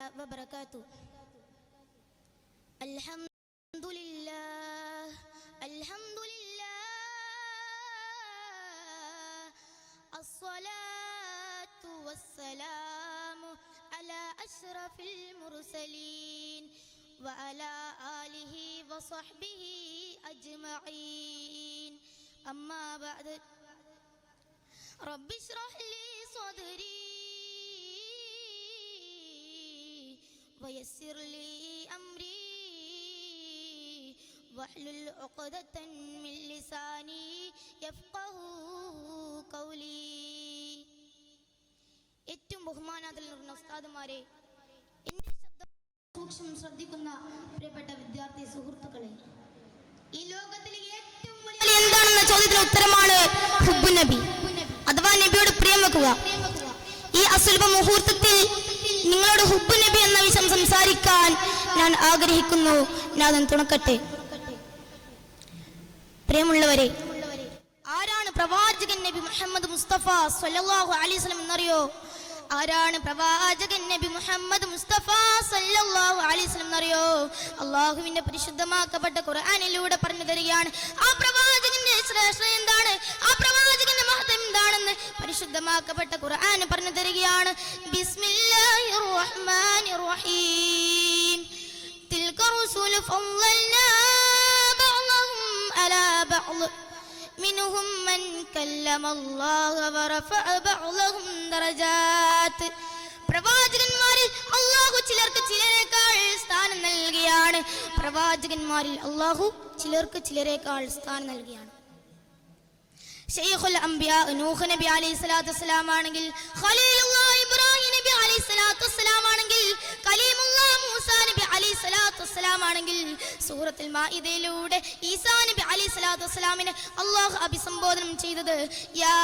وبركاته. الحمد لله الحمد لله الصلاة والسلام على أشرف المرسلين وعلى آله وصحبه أجمعين. أما بعد رب اشرح لي صدري ويسر لي أمري واحلل عقدة من لساني يفقه قولي. ഏറ്റവും ബഹുമാനാദരവുള്ള ഉസ്താദുമാരെ, എന്റെ ശബ്ദം സൂക്ഷ്മം ശ്രദ്ധിക്കുന്ന പ്രിയപ്പെട്ട വിദ്യാർത്ഥി സുഹൃത്തുക്കളെ, ഈ ലോകത്തിലെ ഏറ്റവും വലിയ എന്താണെന്ന ചോദ്യത്തിന് ഉത്തരമാണ് ഹുബ്ബു നബി, അഥവാ നബിയോട് പ്രിയം വെക്കുക. ഈ അസുലഭ മുഹൂർത്തത്തിൽ നിങ്ങളോട് ഹുബ്ബു നബി എന്ന വിഷയം സംസാരിക്കാൻ ഞാൻ ആഗ്രഹിക്കുന്നു. ഞാൻ തുണക്കട്ടെ. പ്രിയമുള്ളവരെ, ആരാണ് പ്രവാചകൻ നബി മുഹമ്മദ് മുസ്തഫ സല്ലല്ലാഹു അലൈഹി വസല്ലം എന്നറിയോ? ആരാണ് പ്രവാചകൻ നബി മുഹമ്മദ് മുസ്തഫ സല്ലല്ലാഹു അലൈഹി വസല്ലം എന്നറിയോ? അല്ലാഹുവിന്റെ പരിശുദ്ധമാക്കപ്പെട്ട ഖുർആനിലൂടെ പറഞ്ഞു തരികയാണ് ആ പ്രവാചകന്റെ ശ്രേഷ്ഠത എന്താണ്, ആ പ്രവാചകന്റെ മഹത്വം എന്താണെന്ന് പരിശുദ്ധമാക്കപ്പെട്ട ഖുർആൻ പറഞ്ഞു തരികയാണ്. ബിസ്മില്ലാഹിർ റഹ്മാനിർ റഹീം. തിൽക റസൂൽ ഫളൽനാ ബഅ്ളഹും അലാ ബഅ്ള് منهم من كلم الله ورفع بعضهم درجات. പ്രവാചകന്മാരിൽ അല്ലാഹു ചിലർക്ക് ചിലരേക്കാൾ സ്ഥാനം നൽകിയാണ്. പ്രവാചകന്മാരിൽ അല്ലാഹു ചിലർക്ക് ചിലരേക്കാൾ സ്ഥാനം നൽകിയാണ്. ശൈഖുൽ അംബിയാ നൂഹ് നബി അലൈഹി സ്വലാത്തു വസ്സലാം ആണെങ്കിൽ, ഖലീലുല്ലാഹ് ഇബ്രാഹിം നബി അലൈഹി സ്വലാത്തു വസ്സലാം ആണെങ്കിൽ, കലീമുല്ലാഹ് മൂസാ നബി അലൈഹി സ്വലാത്തു വസ്സലാം ആണെങ്കിൽ, സൂറത്തുൽ മാഇദയിലൂടെ ഈസാ നബി അലൈഹി സ്വലാത്തു വസ്സലാമിനെ അല്ലാഹു അഭിസംബോധനം ചെയ്തത് യാ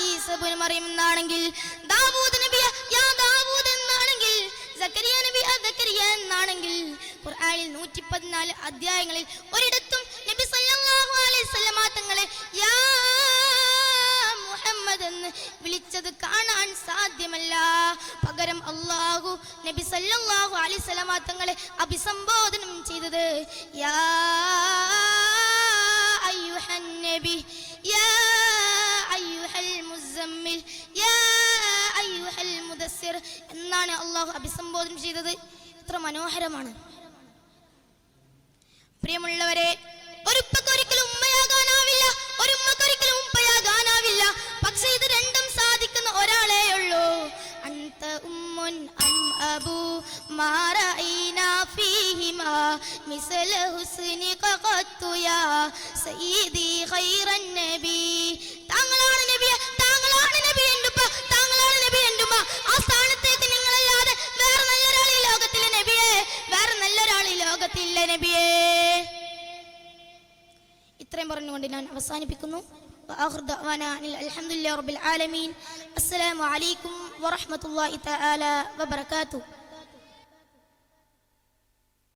ഈസ ഇബ്നു മറിയം എന്നാണെങ്കിൽ, ദാവൂദ് നബിയെ യാ ദാവൂദ് എന്നാണെങ്കിൽ, സക്കരിയ നബിയെ സക്കരിയ എന്നാണെങ്കിൽ, ഖുർആനിൽ 114 അധ്യായങ്ങളിൽ ഒരിടത്തും നബി സല്ലല്ലാഹു അലൈഹി വസല്ലം തങ്ങളെ യാ മുഹമ്മദ് എന്ന് വിളിച്ചത് കാണാൻ സാധ്യമല്ല. പകരം അല്ലാഹു നബി സല്ലല്ലാഹു അലൈഹി വസല്ലം തങ്ങളെ അഭിസംബോധനം ചെയ്തത് യാ അയ്യുഹൻ നബി യാ അയ്യുഹൽ മുസമ്മിൽ യാ അയ്യുഹൽ മുദസ്സിർ എന്നാണ് അല്ലാഹു അഭിസംബോധനം ചെയ്തത്. എത്ര മനോഹരമാണ്. പ്രിയമുള്ളവരെ, ഒരു ഉപ്പക്കൊരിക്കലും ഉമ്മയാകാനാവില്ല, ഒരു ഉമ്മക്കൊരിക്കലും ഉപ്പയാകാനാവില്ല. പക്ഷെ ഇത് രണ്ടും സാധിക്കുന്ന ഒരാളേ ഉള്ളൂ. അൻത ഉമ്മുൻ അം അബൂ മാ റഅയ്നാ ഫീഹിമാ മിസ്ല ഹുസ്നിക ഖത്തു യാ സയ്യിദി ഖൈറൻ നബി. താങ്കളാണ് നബിയെ, താങ്കളാണ് നബി എൻ്റെ ഉപ്പ, താങ്കളാണ് നബി എൻ്റെ ഉമ്മ. ആ സ്ഥാനത്തേക്ക് നിങ്ങളല്ലാതെ വേറെ നല്ലൊരാൾ ഈ ലോകത്തിലെ നബിയെ, വേറെ നല്ലൊരാൾ ഈ ലോകത്തില്ല നബിയെ. ഇത്രയും പറഞ്ഞുകൊണ്ട് ഞാൻ അവസാനിപ്പിക്കുന്നു. അൽഹംദുലില്ലാഹി റബ്ബിൽ ആലമീൻ. അസ്സലാമു അലൈക്കും വറഹ്മത്തുള്ളാഹി തആല വബറകാതുഹു.